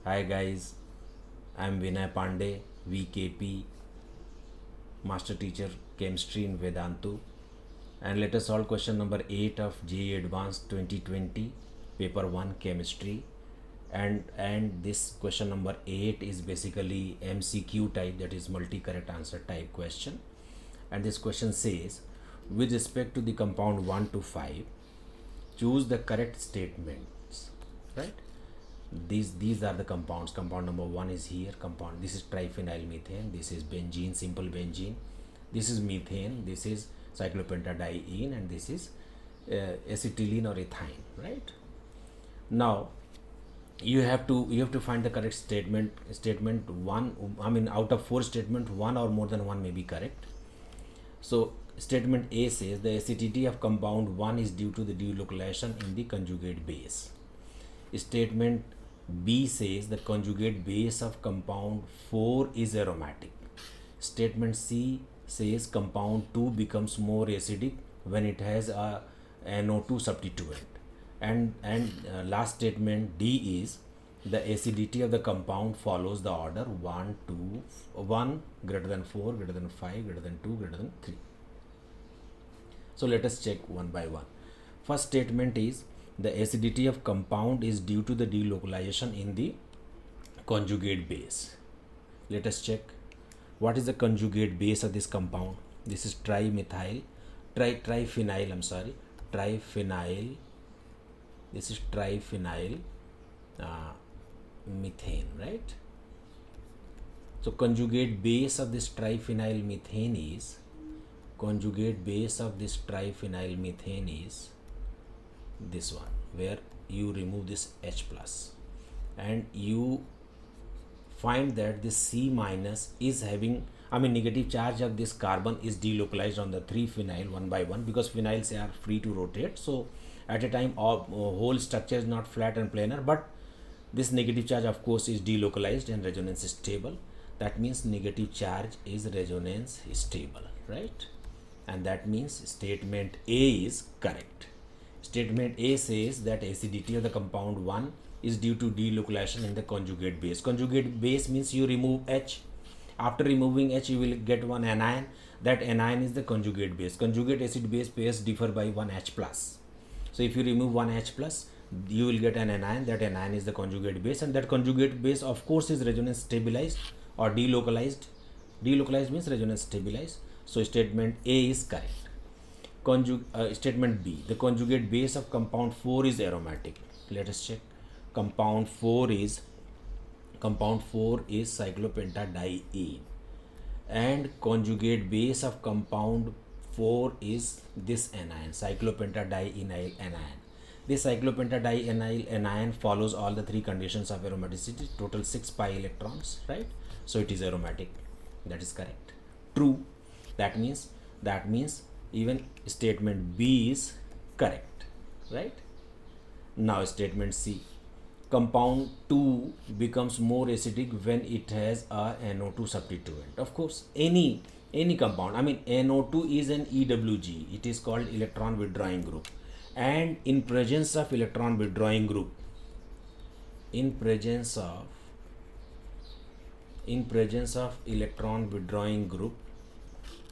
Hi guys, I'm Vinay Pandey, VKP, Master Teacher Chemistry in Vedantu, and let us solve question number 8 of JEE Advanced 2020, Paper 1 Chemistry. And this question number 8 is basically MCQ type, that is multi correct answer type question. And this question says, with respect to the compound 1 to 5, choose the correct statements, right? These are the compounds. Compound number 1 is here. Compound, this is triphenyl methane, this is benzene, simple benzene, this is methane, this is cyclopentadiene, and this is acetylene or ethine, right? Now you have to find the correct statement one. I mean, out of 4 statement, one or more than one may be correct. So statement A says the acidity of compound 1 is due to the delocalization in the conjugate base. Statement B says the conjugate base of compound 4 is aromatic. Statement C says compound 2 becomes more acidic when it has a NO2 substituent. And last statement D is the acidity of the compound follows the order 1, 2, 1 greater than 4, greater than 5, greater than 2, greater than 3. So let us check one by one. First statement is the acidity of compound is due to the delocalization in the conjugate base. Let us check what is the conjugate base of this compound. This is triphenyl, I'm sorry, triphenyl. This is triphenyl methane, right? So conjugate base of this triphenyl methane is this one, where you remove this H plus and you find that this C minus is having, I mean, negative charge of this carbon is delocalized on the 3 phenyl one by one, because phenyls are free to rotate. So at a time whole structure is not flat and planar, but this negative charge of course is delocalized and resonance is stable. That means negative charge is resonance stable, right? And that means statement A is correct. Statement A says that acidity of the compound 1 is due to delocalization in the conjugate base. Conjugate base means you remove H. After removing H, you will get one anion. That anion is the conjugate base. Conjugate acid base pairs differ by one H plus. So if you remove one H plus, you will get an anion. That anion is the conjugate base, and that conjugate base of course is resonance stabilized or delocalized. Delocalized means resonance stabilized. So statement A is correct. Statement B, the conjugate base of compound 4 is aromatic. Let us check. Compound 4 is cyclopentadiene, and conjugate base of compound 4 is this anion, cyclopentadienyl anion. This cyclopentadienyl anion follows all the 3 conditions of aromaticity, total 6 pi electrons, right? So it is aromatic. That is correct. True. That means even statement B is correct, right? Now statement C, compound 2 becomes more acidic when it has a NO2 substituent. Of course, any compound, I mean, NO2 is an EWG, it is called electron withdrawing group, and in presence of electron withdrawing group,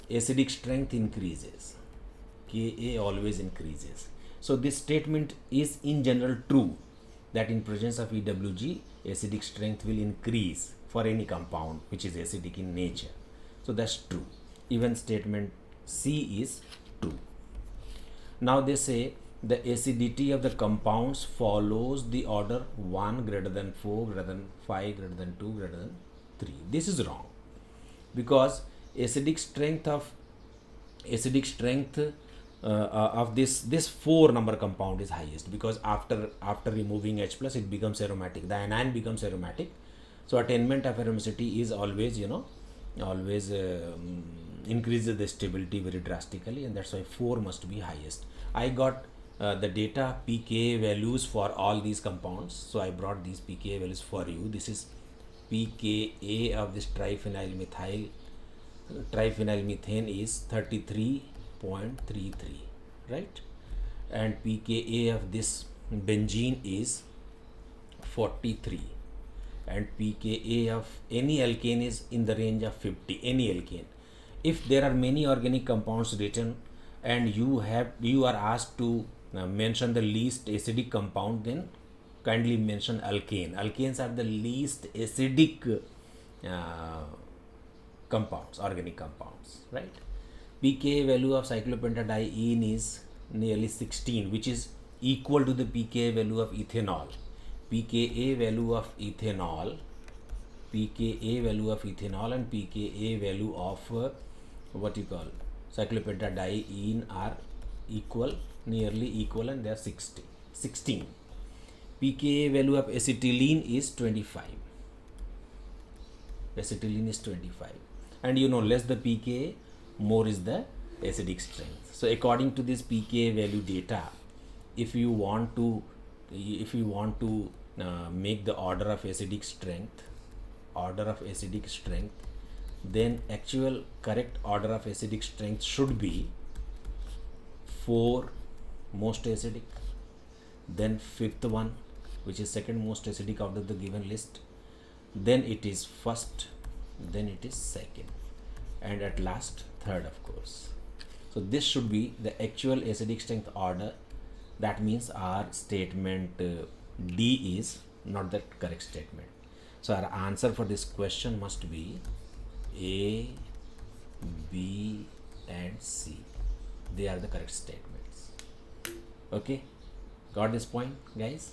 acidic strength increases. Ka always increases. So this statement is in general true, that in presence of EWG, acidic strength will increase for any compound which is acidic in nature. So that's true. Even statement C is true. Now they say the acidity of the compounds follows the order 1 greater than 4, greater than 5, greater than 2, greater than 3. This is wrong, because acidic strength of this 4 number compound is highest, because after removing H plus, it becomes aromatic, the anion becomes aromatic. So attainment of aromaticity is always increases the stability very drastically, and that's why 4 must be highest. I got the data pKa values for all these compounds, so I brought these pKa values for you. This is pKa of this triphenyl methane is 33.33, right? And pKa of this benzene is 43, and pKa of any alkane is in the range of 50, any alkane. If there are many organic compounds written and you are asked to mention the least acidic compound, then kindly mention alkane. Alkanes are the least acidic compounds, organic compounds, right? pKa value of cyclopentadiene is nearly 16, which is equal to the pKa value of ethanol. pKa value of ethanol, pKa value of ethanol and pKa value of what you call cyclopentadiene are equal, nearly equal, and they are 16. pKa value of acetylene is 25. Acetylene is 25, and you know, less the pKa, more is the acidic strength. So according to this pKa value data, if you want to make the order of acidic strength, then actual correct order of acidic strength should be 4 most acidic, then 5th one, which is second most acidic out of the given list, then it is first, then it is second, and at last third, of course. So this should be the actual acidic strength order. That means our statement D is not the correct statement. So our answer for this question must be A, B and C. They are the correct statements. Okay, got this point, guys?